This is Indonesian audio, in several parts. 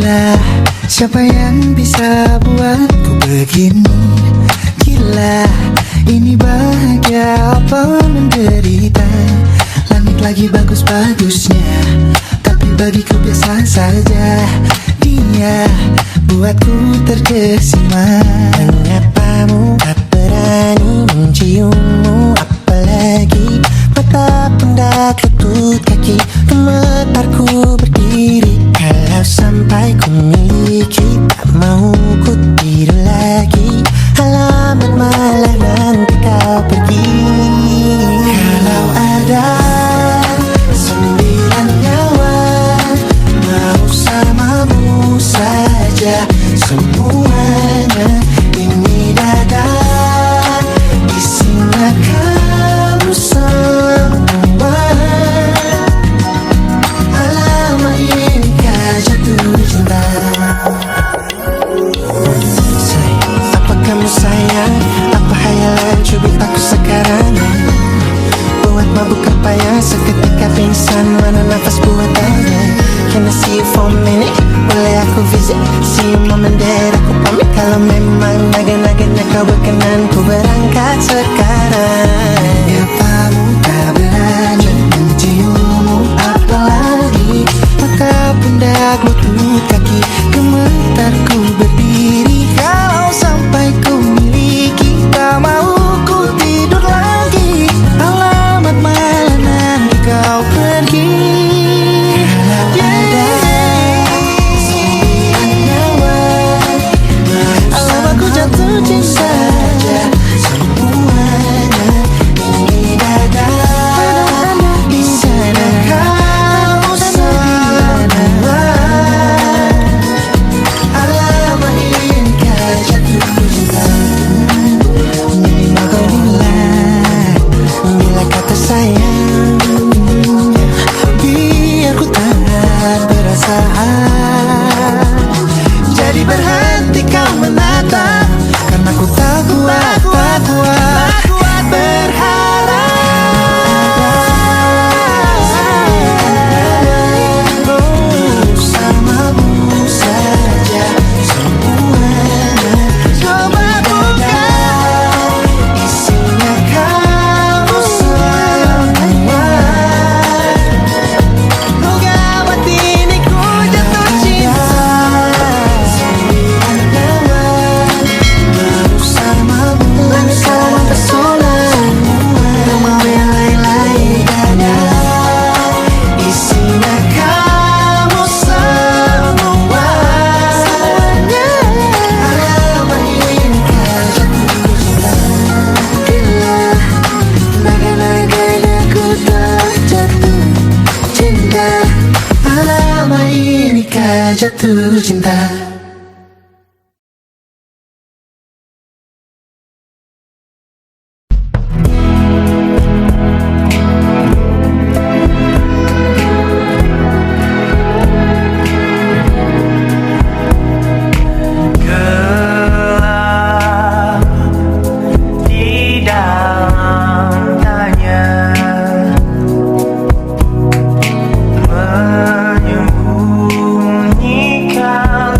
Gila, siapa yang bisa buatku begini? Gila, ini bahagia apa menderita? Langit lagi bagus-bagusnya, tapi bagiku biasa saja. Dia buatku terkesima. Menyapamu, tak berani menciummu, apalagi mata pundak lutut kaki. Gemetarku berdiri kalau sampai ku miliki. Tak mau ku tidur lagi, alamat malah nanti kau pergi. Kalau ada 9 nyawa, mau samamu saja semuanya. Ini dada isinya kamu semua. Alamak inikah jatuh cinta. Apa kamu sayang? Apa hayalan cubit aku sekarang? Buat mabuk apa yang seketika pingsan? Mana nafas buatannya? Can I see you for a minute? Boleh aku visit? See you mom and dad, aku pamit. Kalau memang naga-naganya kau berkenan, ku berangkat sekarang. Menyapamu, tak berani menciummu, apalagi mata pundak lutut kaki. Gemetarku berdiri kalau sampai ku miliki. Tak mau ku tidur lagi, alamat malah nanti kau pergi. Alamak ku jatuh cinta. Semuanya ini dada di sana kau semua. Alamak inikah jatuh cinta. Bila kata sayang, Biar ku tak perasaan. Jadi berhenti kau menatap, karena ku tak kuat berharap. bersamamu saja semuanya. Coba buka, Isinya kamu semua. oh gawat ini ku jatuh cinta. Bersamamu kau mempesona. Tak mau yang lain-lain. Dada isinya kamu semua. Alamak inikah jatuh cinta. Gila, naga-naganya ku tak jatuh cinta. Alamak inikah jatuh cinta. Gelap di dalam tanya, menyembunyikan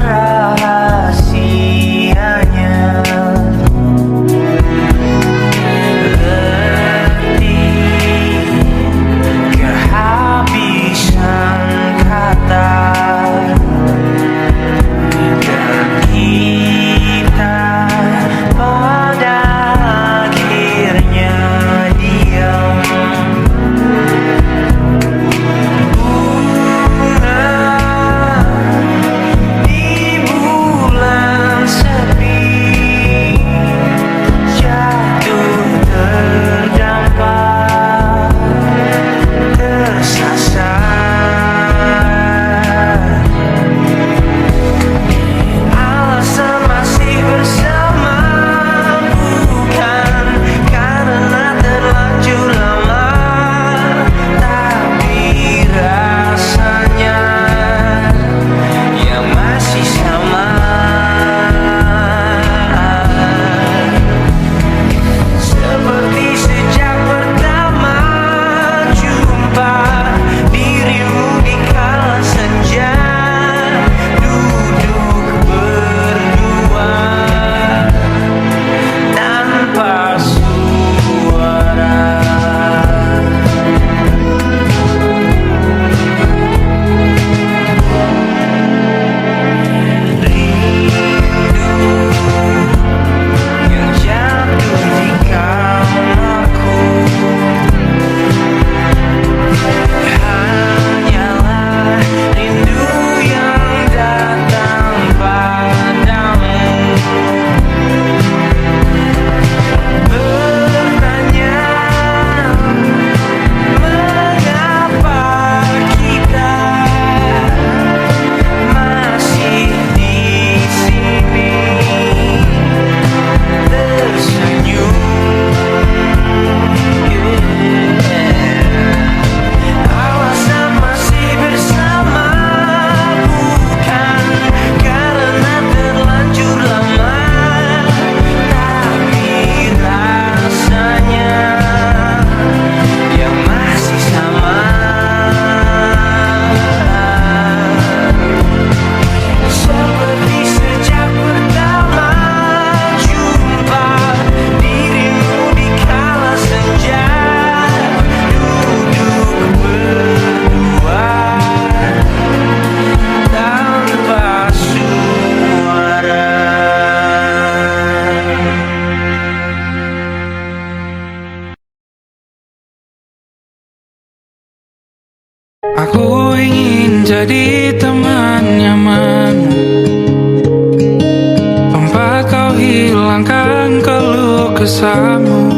kesamu.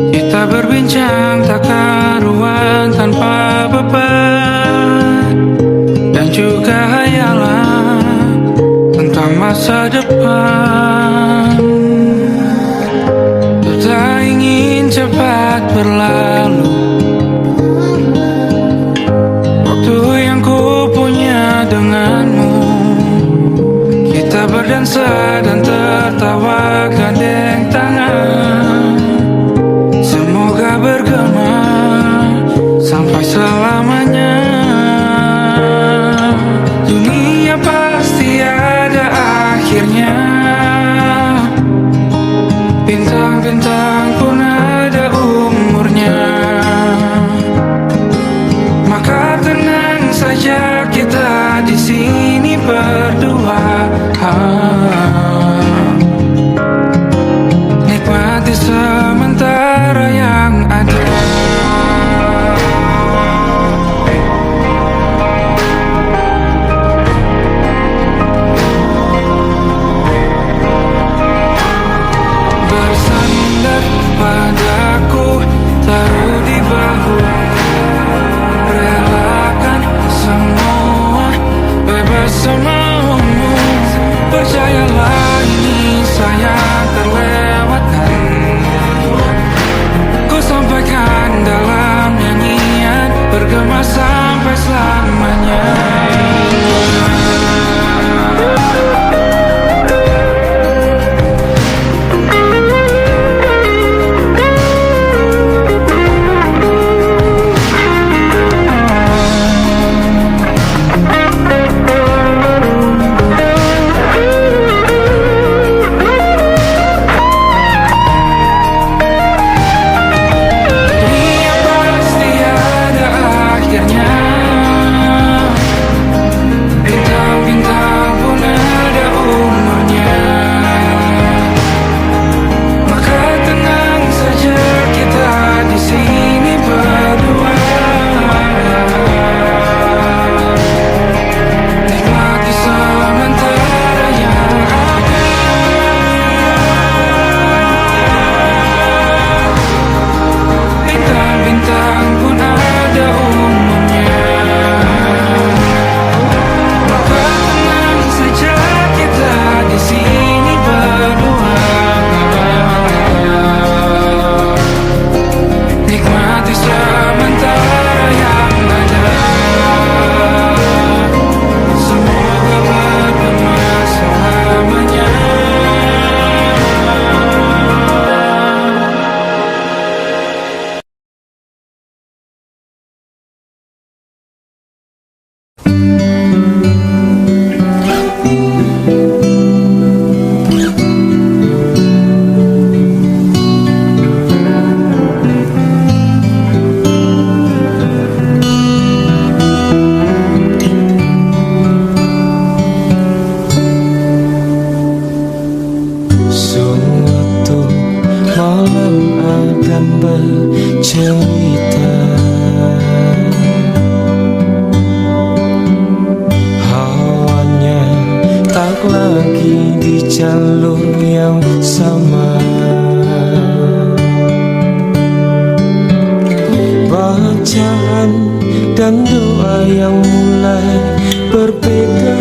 Kita berbincang tak karuan tanpa beban, dan juga hayalan tentang masa depan. Tak ingin cepat berlalu waktu yang ku punya denganmu. Kita berdansa dan tertawa gandeng tangan. Semoga bergema sampai selamanya. Dunia pasti ada akhirnya. Bintang-bintang pun ada umurnya. Maka tenang saja kita di sini berdua. Nikmati sementara yang ada. Bersandar padaku, taruh di bahu, relakan semua, bebas semaumu. Percayalah ini sayang terlewatkan. Ku sampaikan dalam nyanyian, bergema sampai selamanya. Dunia pasti ada akhirnya. Bintang-bintang pun ada umurnya. Maka tenang saja kita di sini berdua. Nikmati sementara yang ada. Bintang-bintang pun ada umurnya. Maka tenang saja kita di sini berdua. Nikmati sementara yang ada. Semoga bergema selamanya. Suatu malam akan bercerita. Hawanya tak lagi di jalur yang sama. Bacaan dan doa yang mulai berbeda.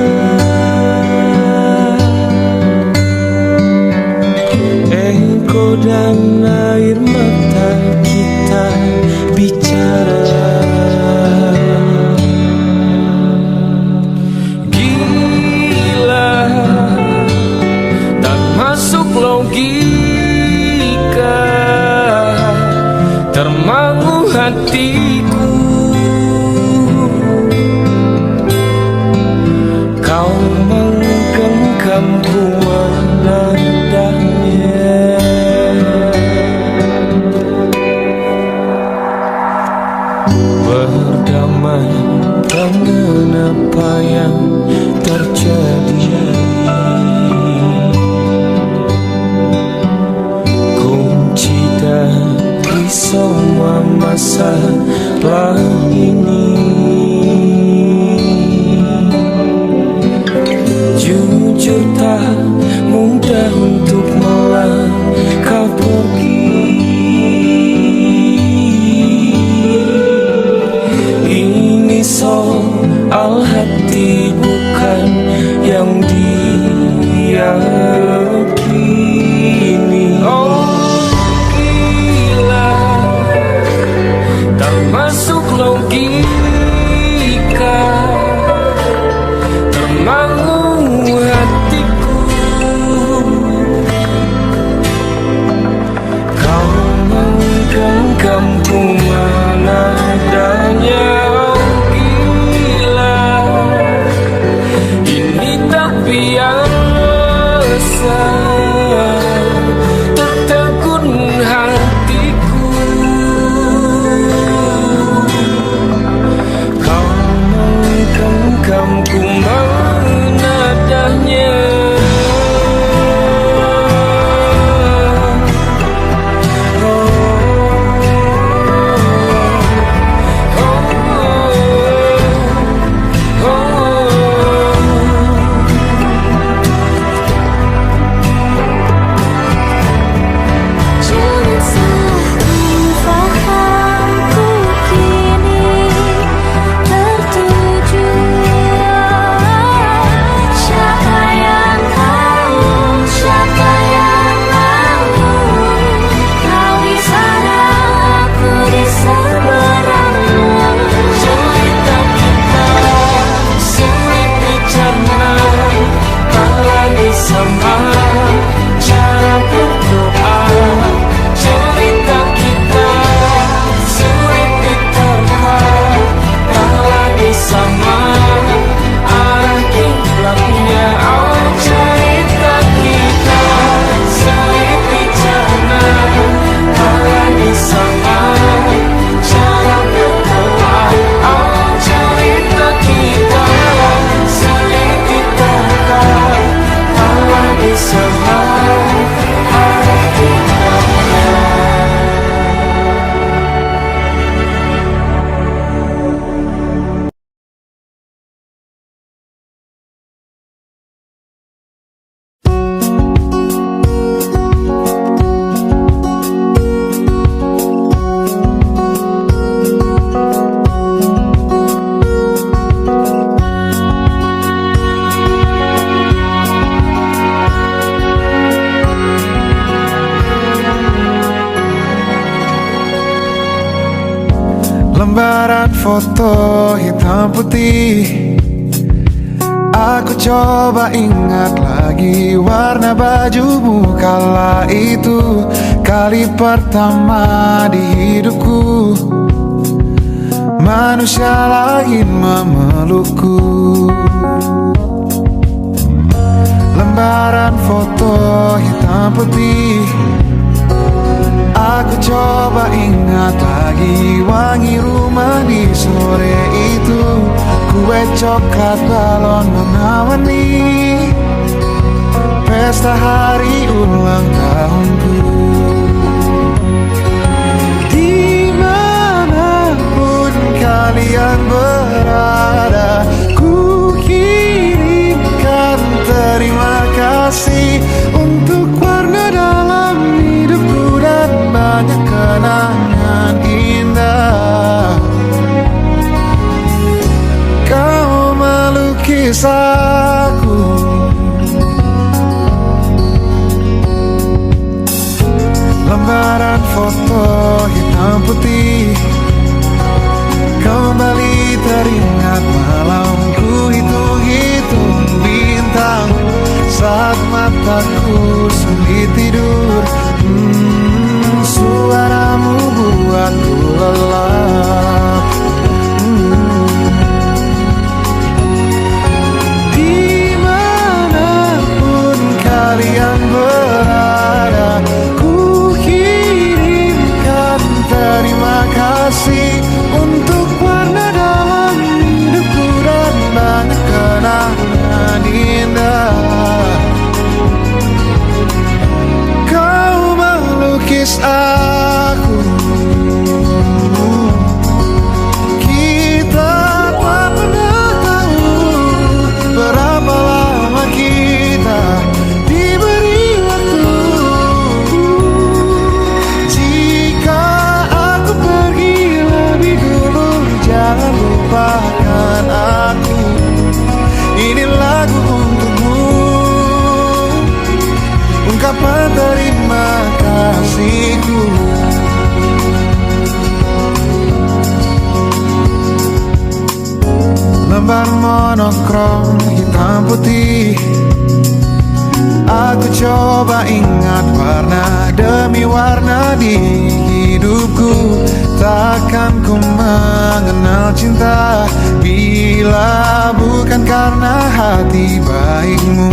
Echo dan air mata kita bicara. Gila, tak masuk logika, termangu hatiku. Kau menggenggamku menandanya. Berdamai dengan apa yang terjadi. Kunci dari semua masalah ini. Jujur tak mudah untuk melangkah Lembaran foto hitam putih, aku coba ingat lagi warna bajumu kala itu. Kali pertama di hidupku manusia lain memelukku. Lembaran foto hitam putih, aku coba ingat lagi wangi rumah di sore itu. Kue coklat balon menawangi pesta hari ulang tahunku. Dimanapun kalian berada, ku kirimkan terima kasih untuk warna dalam hidupku dan banyak kenangan indah. Kau melukis aku, lembaran foto hitam putih, kembali teringat malamku hitung-hitung bintang saat mataku sulit tidur. Suaramu buatku lelah. Dimanapun kalian berada, ku kirimkan terima kasih untuk warna dalam hidupku dan banyak kenangan indah. Kau melukis aku, kita tak pernah tahu berapa lama kita diberi waktu. Jika aku pergi lebih dulu, jangan lupakan aku. Ini lagu untukmu, ungkapan terima kasihku. Lembar monokrom hitam putih, aku coba ingat warna demi warna di hidupku. Takkan ku mengenal cinta bila bukan karena hati baikmu.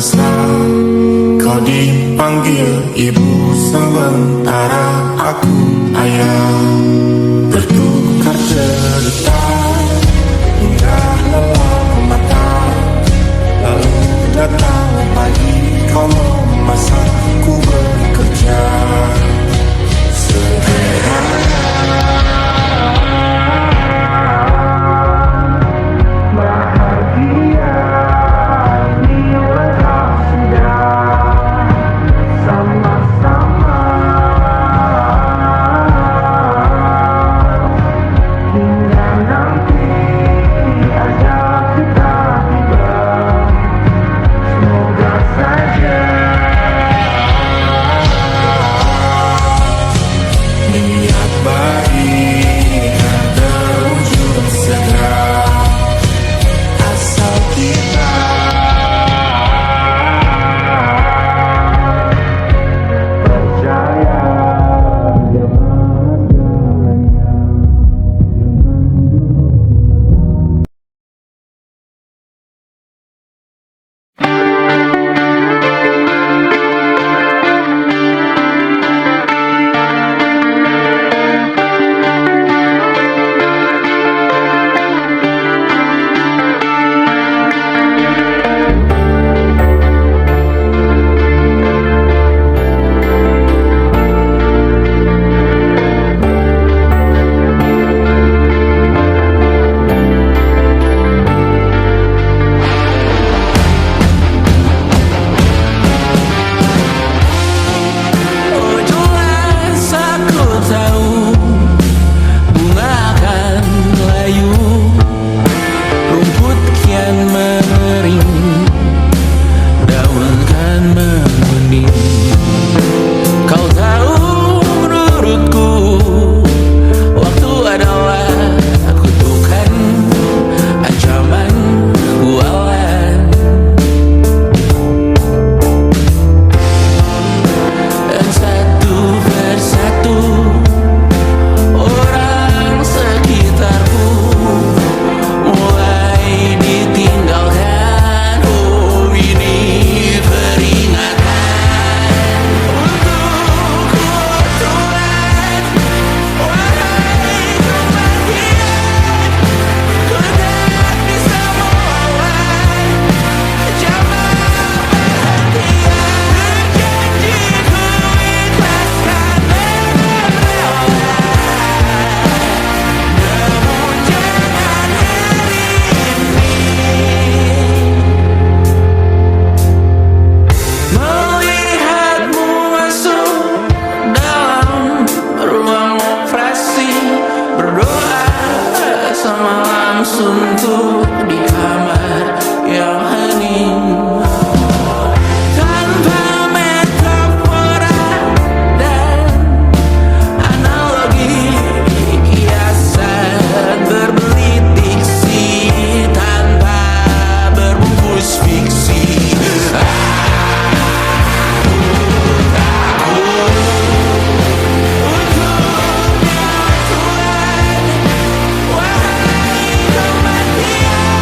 besar. Kau dipanggil ibu sementara aku ayah. Bertukar cerita hingga lelah mata. Lalu datang pagi kau memasak ku bekerja. Niat baik terwujud segera asal kita percaya. Suntuk di kamar yang hening tanpa metafora dan analogi, kiasan berbelit diksi tanpa berbungkus fiksi. Untuknya Tuhan, wahai kematian.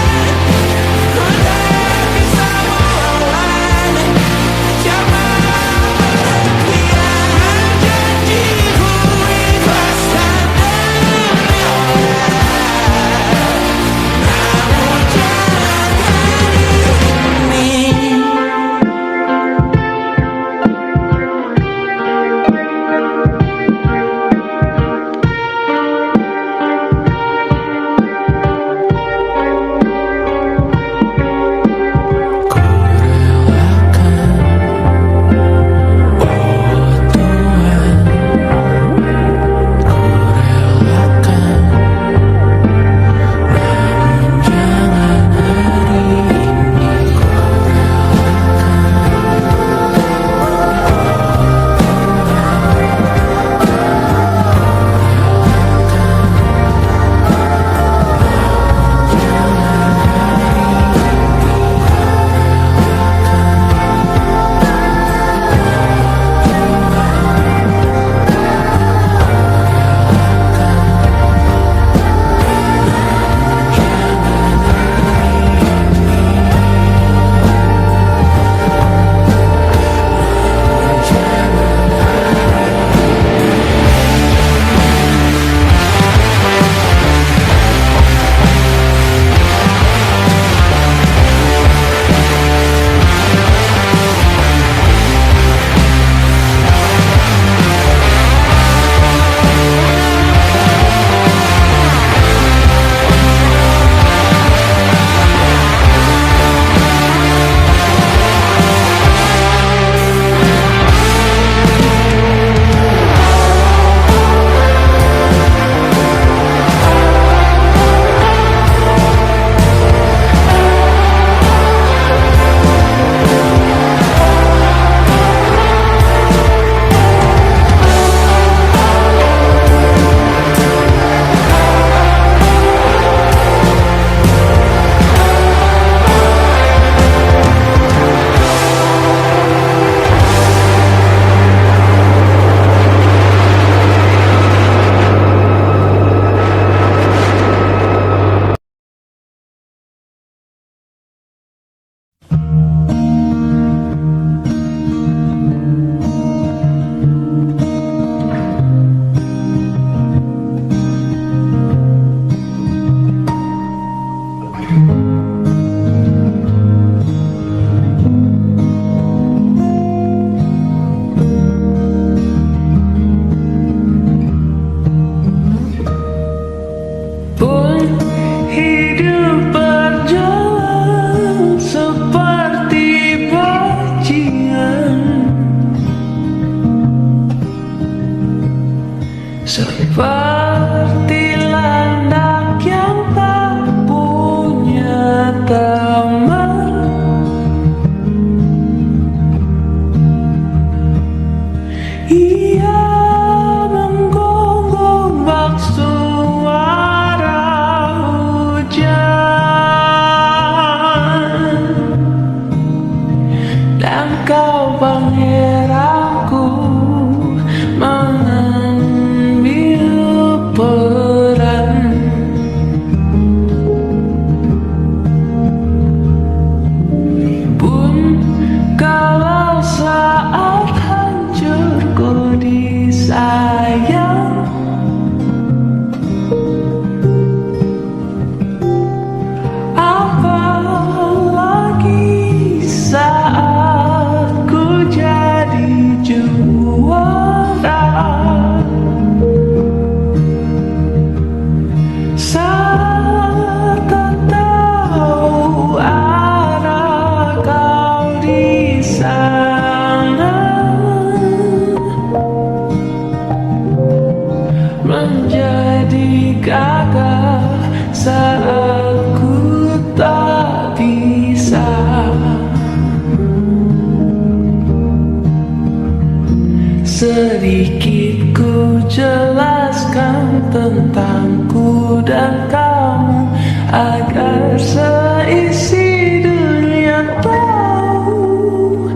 jelaskan tentangku dan kamu agar seisi dunia tahu.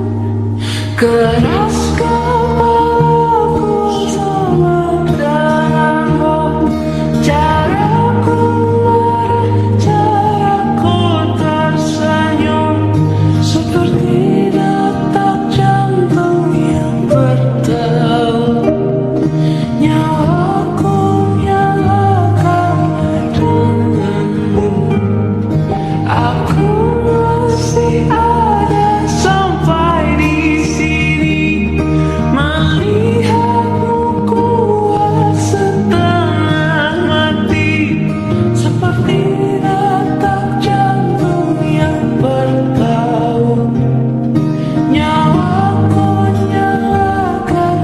Keras kepalaku sama denganmu, caraku marah, caraku tersenyum, seperti detak jantung yang berdebar. Nyawaku nyalakan denganmu, aku masih ada sampai di sini, melihatmu kuat setengah mati, seperti detak jantung yang bertaut. Nyawaku nyalakan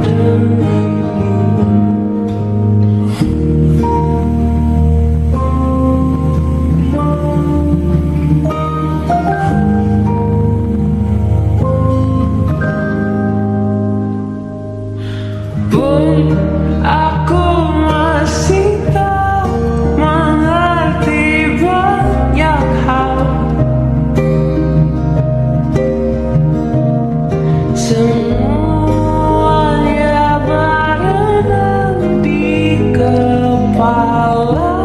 denganmu. Pun aku masih tak mengerti banyak hal, semuanya berenang di kepala.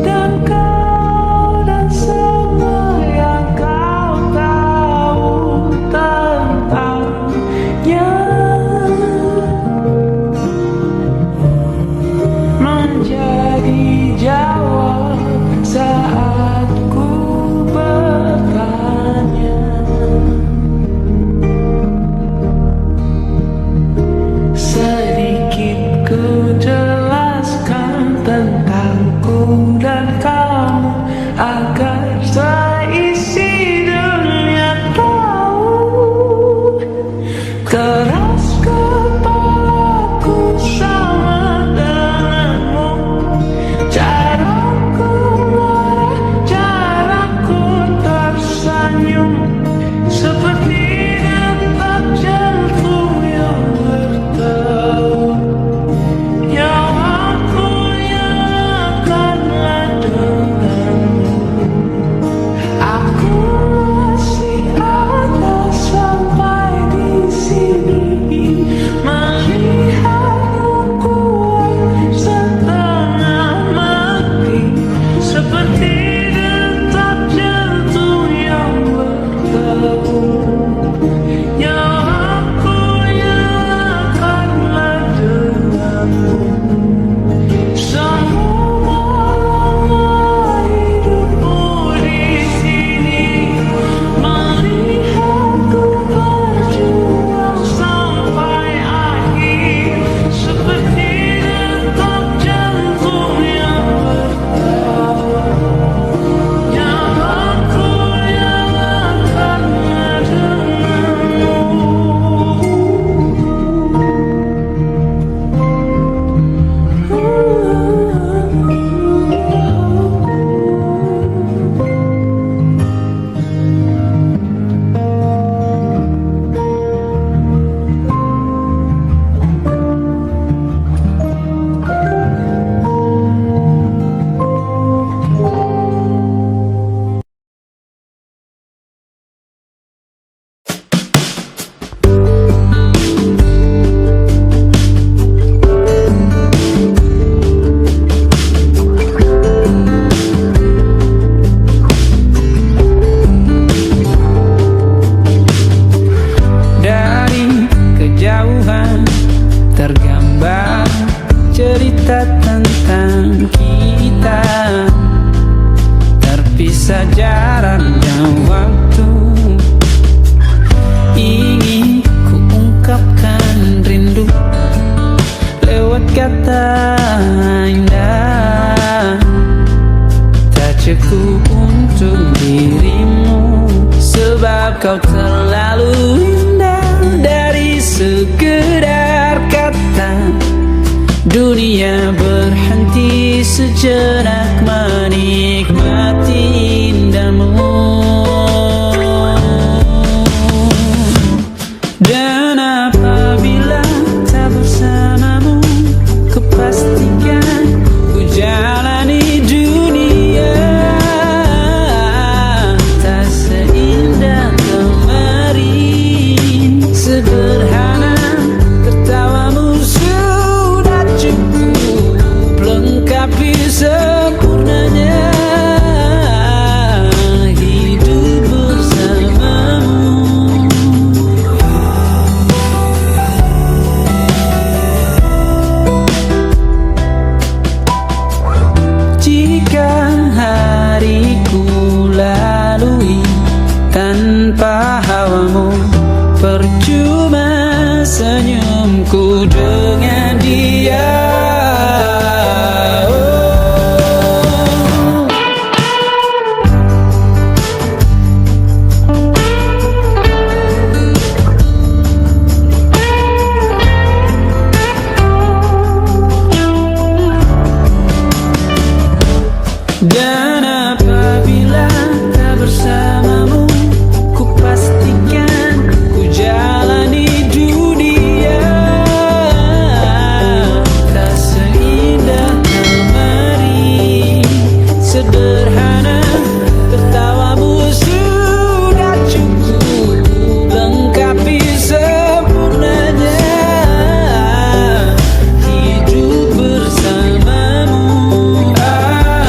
Dan kau dan semua yang kau tahu tentangnya menjadi jawab saat ku bertanya. Sedikit ku jelaskan tentangku dan kamu agar seisi dunia tahu. Keras kepalaku sama denganmu, caraku marah, caraku tersenyum, seperti detak jantung yang bertaut. Nyawaku nyalakanlah denganmu, aku masih ada sampai di sini, melihatmu kuat setengah mati, seperti detak jantung yang bertaut. Nyawaku nyalakanlah denganmu, semua hidupmu di sini, melihatku berjuang sampai akhir, seperti detak jantung yang bertaut. Nyawaku nyalakanlah denganmu. Dari kejauhan tergambar cerita tentang kita, terpisah jarak dan waktu. Ingin ku ungkapkan rindu lewat kata indah, tak cukup untuk dirimu, sebab kau terlalu indah. Dari sekedar kata, dunia berhenti sejenak menikmati indahmu. senyumku dengan dia. Dan apabila tak bersamamu, ku pastikan ku jalani dunia tak seindah kemarin. Sederhana tertawamu sudah cukup lengkapi sempurnanya hidup bersamamu.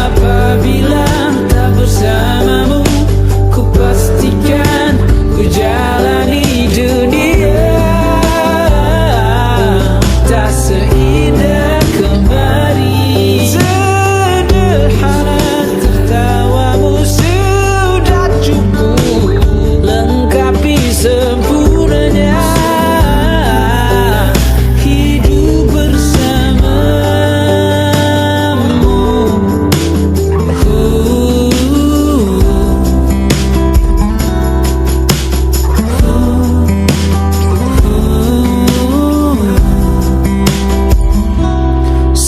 Apabila tak bersamamu, ku pastikan ku jalani dunia tak seindah kemarin. Sederhana tertawamu sudah cukup lengkapi sempurnanya hidup bersamamu.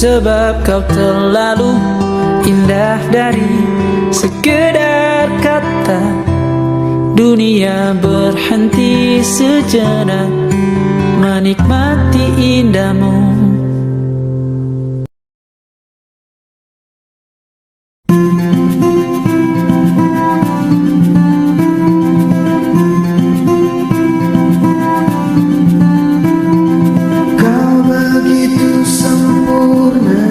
Sebab kau terlalu indah dari sekedar kata. Dunia berhenti sejenak menikmati indahmu. Kau begitu sempurna,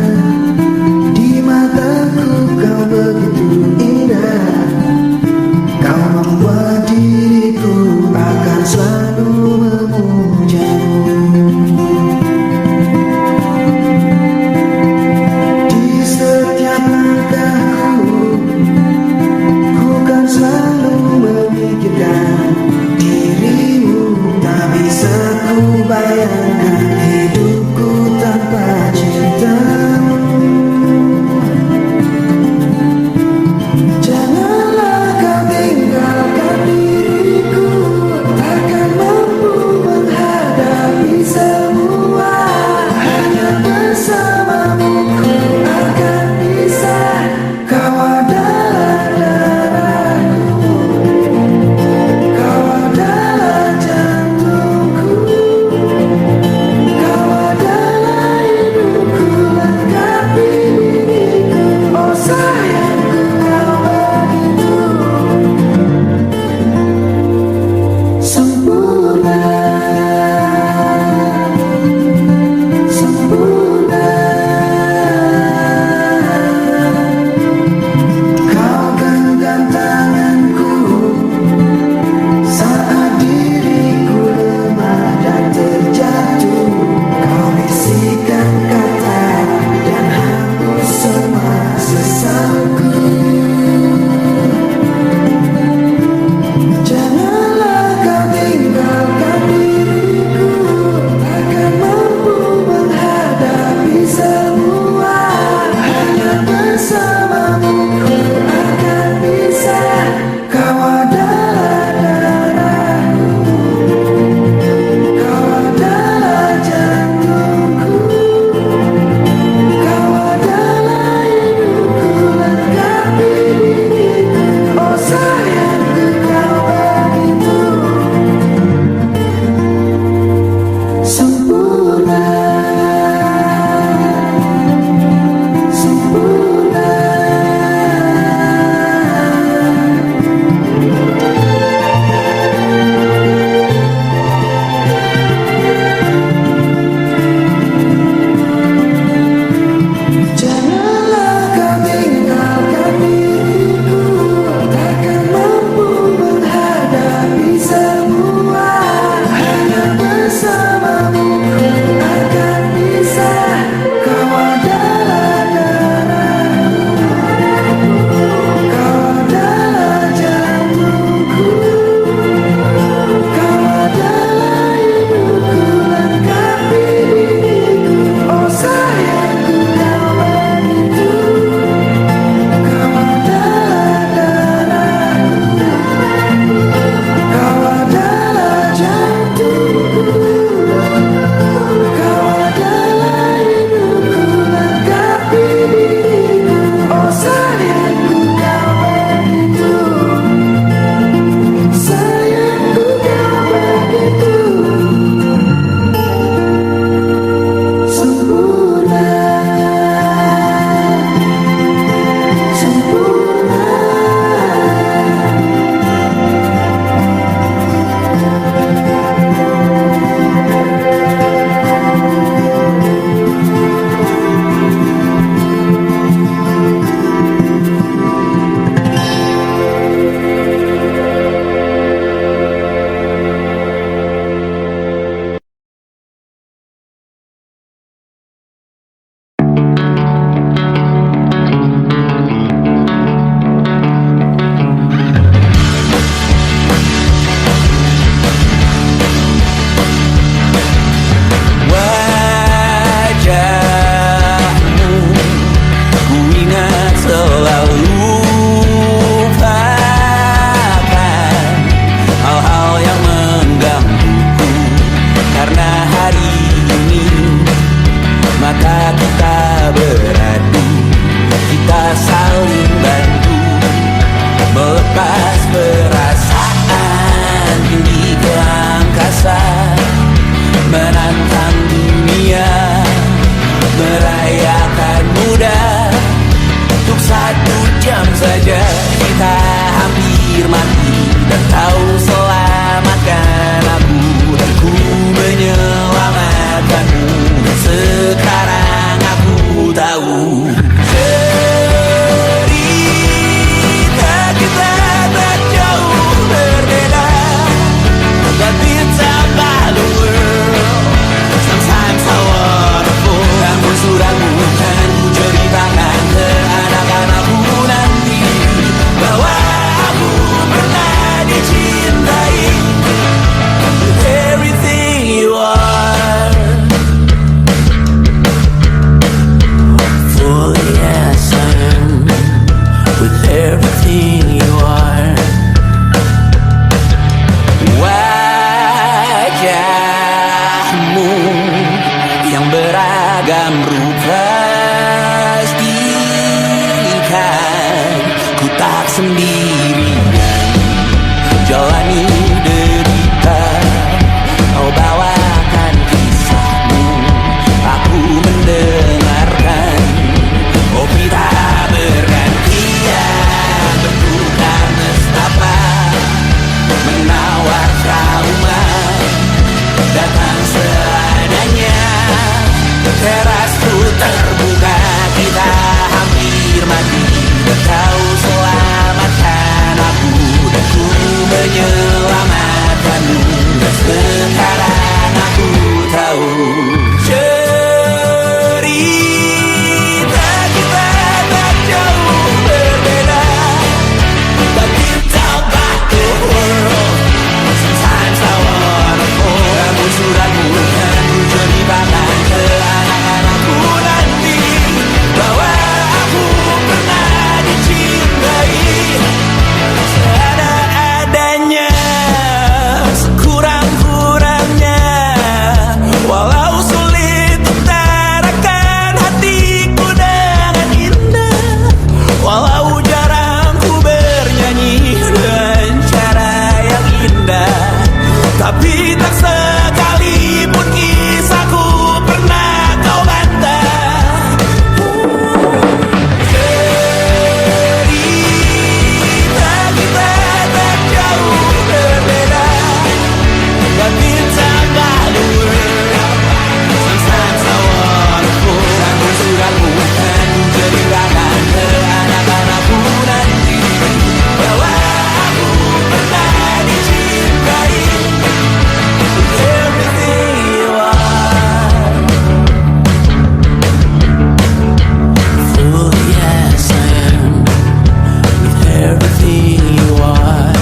di mataku kau begitu indah. Kau membuat diriku akan selalu memujamu. beragam rupa pastikan ku tak sendirian jalani derita. Kau bawakan kisahmu, aku mendengarkan. Kopi tak bergantian, bertukar nestapa, menawar trauma, datang seadanya. Terasku terbuka, kita hampir mati. Kau selamatkan aku dan ku menyelamatkanmu. Dan sekarang aku tahu cerita kita tak jauh berbeda. But you talk about the world, sometimes I wanna fall. Namun suratmu kan ku ceritakan ke anak-anakku nanti bahwa aku pernah dicintai seadanya, sekurang-kurangnya. Walau sulit utarakan hatiku dengan indah, walau jarang ku bernyanyi dengan cara yang indah, tapi tak sekalipun kisahku pernah kau bantah. Cerita kita tak jauh berbeda, but it's about the world. Sometimes I wanna fall. Namun suratmu kan ku ceritakan ke anak-anakku nanti bahwa aku pernah dicintai. Everything you are, fully as I am, with everything you are.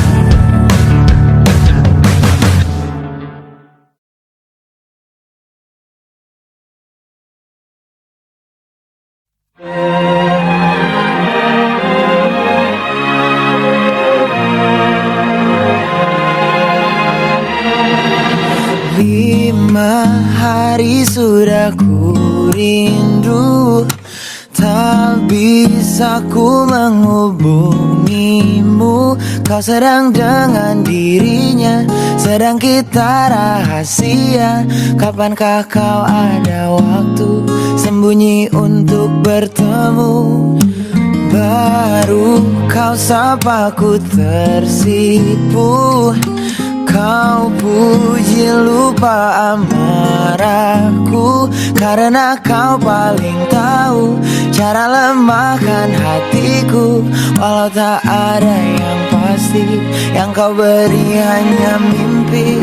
Lima hari sudah ku rindu, tak bisa ku menghubungimu. Kau sedang dengan dirinya, sedang kita rahasia. Kapankah kau ada waktu sembunyi untuk bertemu? Baru kau sapa ku tersipu. Kau puji lupa amarahku, karena kau paling tahu cara lemahkan hatiku. Walau tak ada yang pasti, yang kau beri hanya mimpi.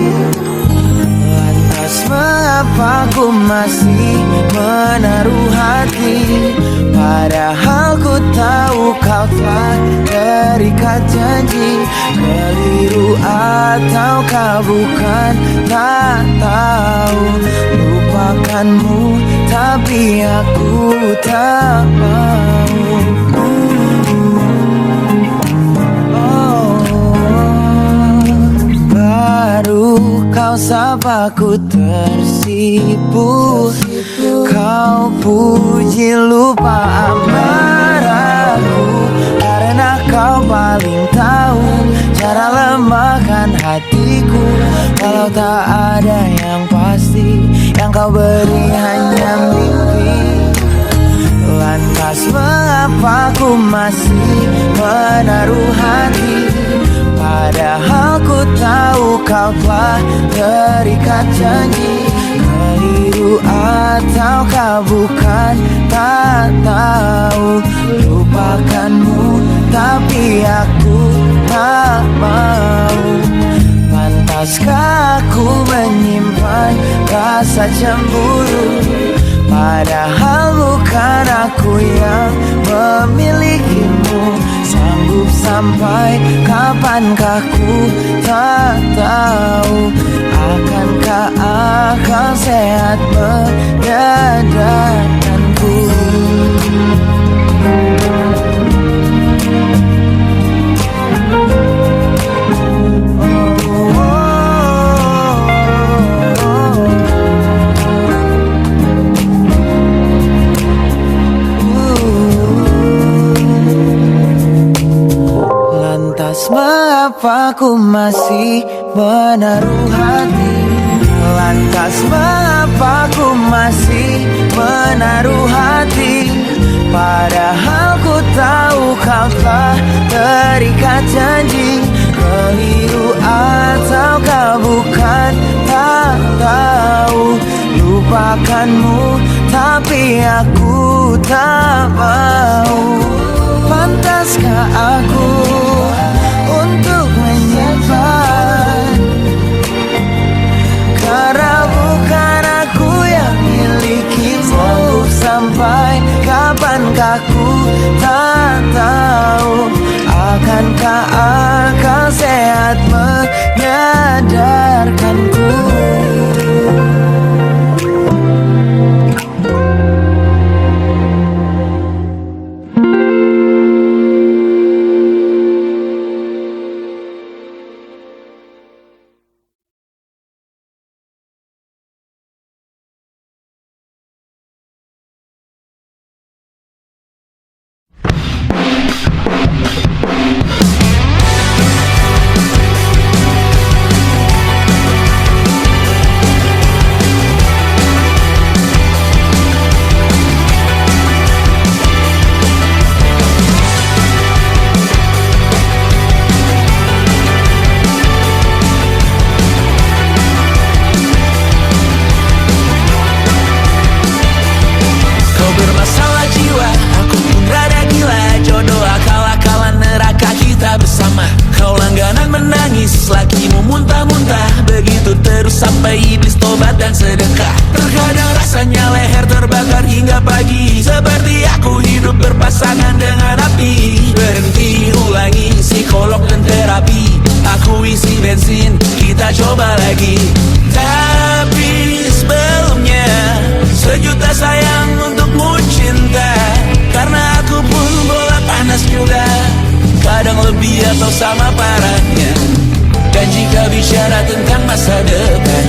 Lantas mengapa ku masih menaruh hati, padahal ku tahu kau telah terikat janji. Keliru ataukah bukan, tak tahu. Lupakanmu tapi aku tak mau. Baru kau sapa ku tersipu. Kau puji lupa amarahku, karena kau paling tahu cara lemahkan hatiku. Walau tak ada yang pasti, yang kau beri hanya mimpi. Lantas mengapa ku masih menaruh hati, padahal ku tahu kau telah terikat janji. Keliru ataukah bukan, tak tahu. Lupakanmu tapi aku tak mau. Pantaskah aku menyimpan rasa cemburu, padahal bukan aku yang memilikimu. Sanggup sampai kapankah ku tak tahu. Akankah akal sehat menyadarkanku? Mengapa ku masih menaruh hati? Lantas mengapa ku masih menaruh hati? Padahal ku tahu kau telah terikat janji. Keliru atau kau bukan, tak tahu. Lupakanmu tapi aku tak mau. Pantaskah aku untuk menyimpan? Karena bukan aku yang milikimu. Sampai kapankah ku tak tahu. Akankah akal sehat menyadarkanku? Sampai iblis tobat dan sedekah. Terkadang rasanya leher terbakar hingga pagi. Seperti aku hidup berpasangan dengan api. Berhenti ulangi psikolog dan terapi. Aku isi bensin, kita coba lagi. Tapi sebelumnya sejuta sayang untukmu cinta. Karena aku pun bola panas juga. Kadang lebih atau sama parahnya. Dan jika bicara tentang masa depan,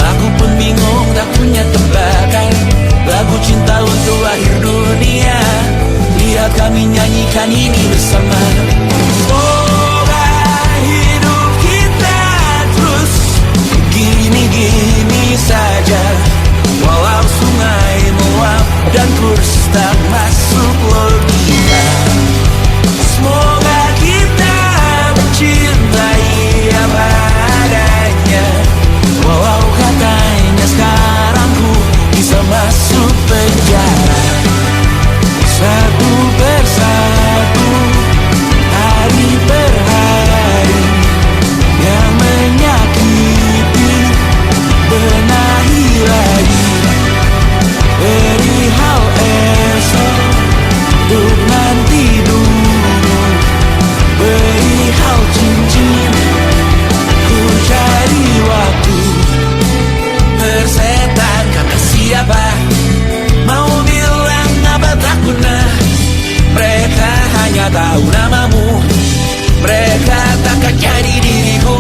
aku pun bingung tak punya tebakan. Lagu cinta untuk akhir dunia, biar kami nyanyikan ini bersama. Semoga hidup kita terus gini-gini saja. Walau sungai meluap dan kurs tak masuk logika. Semoga kita mencintai apa adanya. Walau katanya sekarang ku bisa masuk penjara. Satu persatu, hari per hari, yang menyakiti benahi lagi. Perihal esok, untuk nanti dulu. Perihal cincin, ku cari waktu. Persetan kata siapa? Mau bilang apa tak guna. Mereka hanya tahu namamu. Mereka takkan jadi diriku.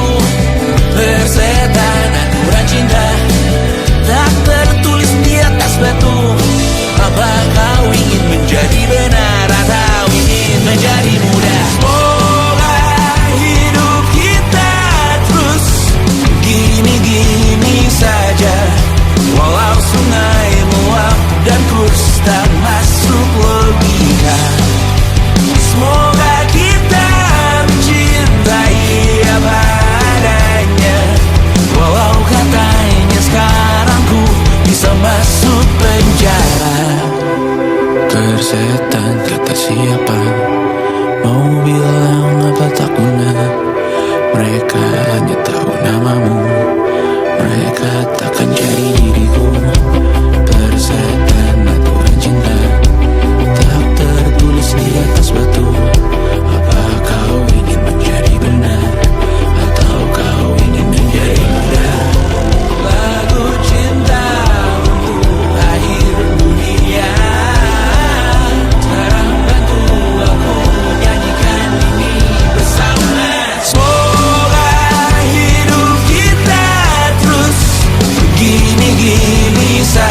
Persetan aturan cinta tak tertulis di atas batu. Apa kau ingin menjadi benar atau ingin menjadi muda? Semoga hidup kita terus gini-gini saja. Walau sungai meluap dan kurs tak masuk logika. Semoga kita mencintai apa adanya. Walau katanya sekarang ku bisa masuk penjara. Persetan kata siapa? Mau bilang apa tak guna. Mereka hanya tahu namamu. Mereka takkan jadi diriku. Persetan aturan cinta tak tertulis di atas batu. Apa kau ingin menjadi benar atau kau ingin menjadi muda? Lagu cinta untuk akhir dunia. Sekarang bantu aku nyanyikan ini bersama. Semoga hidup kita terus gini-gini saja.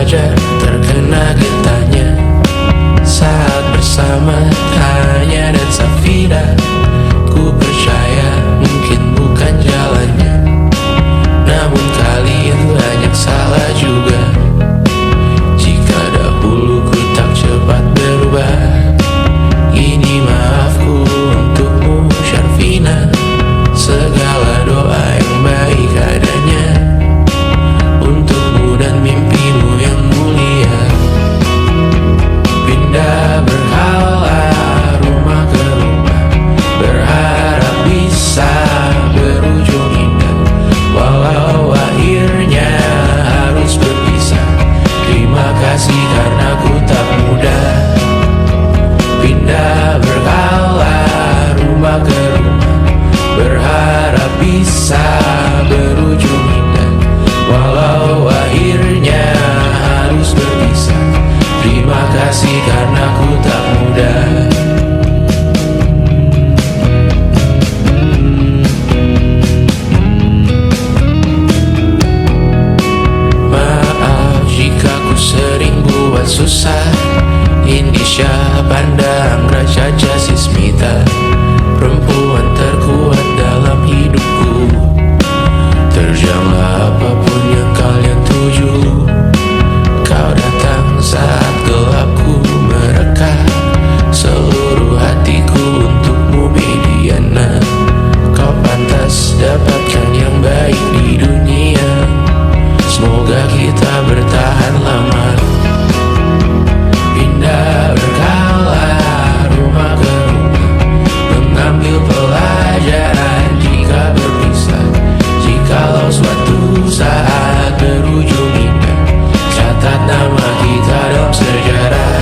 wajar terkena getahnya saat bersama Tanya dan Safira. Ku percaya mungkin bukan jalannya, namun kalian banyak salah juga. Jika dahulu ku tak cepat berubah, ini maafku untukmu Syarfina. Segala doa yang baik adanya untukmu dan mimpimu yang mulia. Pindah berhala rumah ke rumah, berharap bisa berujung indah. Walau akhirnya harus berpisah, terima kasih karena ku tak mudah. Pindah berhala rumah ke rumah, berharap bisa berujung indah. Walau akhirnya harus berpisah, terima kasih karena ku tak mudah. Maaf jika ku sering buat susah. Indisha pandang Raja Jasismita, perempuan terkuat dalam hidupku. Terjanglah apapun yang kalian tuju. Kau datang saat gelapku mereka, seluruh hatiku untukmu Mediana. Kau pantas dapatkan yang baik di dunia, semoga kita bertahan lama. Pindah berkala rumah ke rumah, mengambil pelajaran jika berpisah. Jikalau suatu saat berujung indah, catat nama kita dalam sejarah.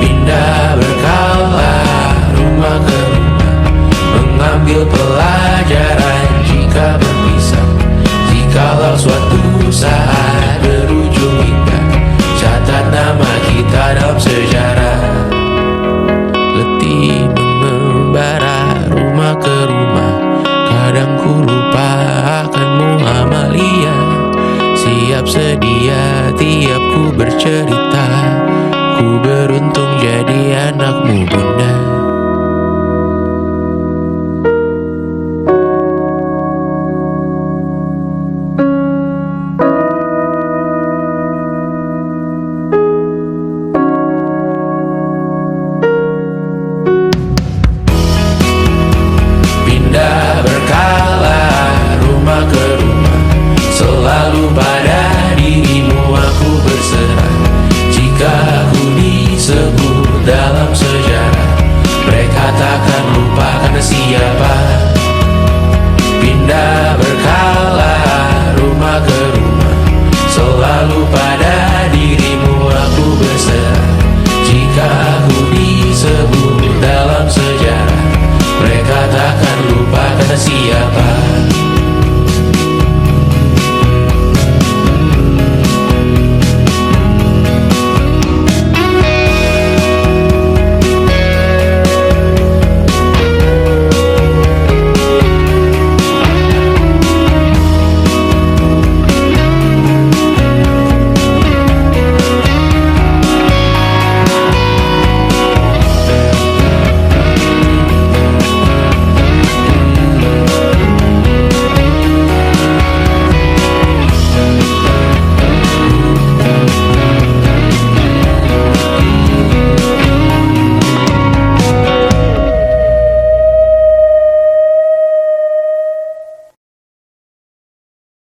Pindah berkala rumah ke rumah, mengambil pelajaran jika berpisah. Jikalau suatu saat berujung indah, catat nama kita dalam sejarah. Letih mengembara rumah ke rumah, kadang ku lupa akanmu Amalia. Siap sedia tiap ku bercerita, ku beruntung jadi anakmu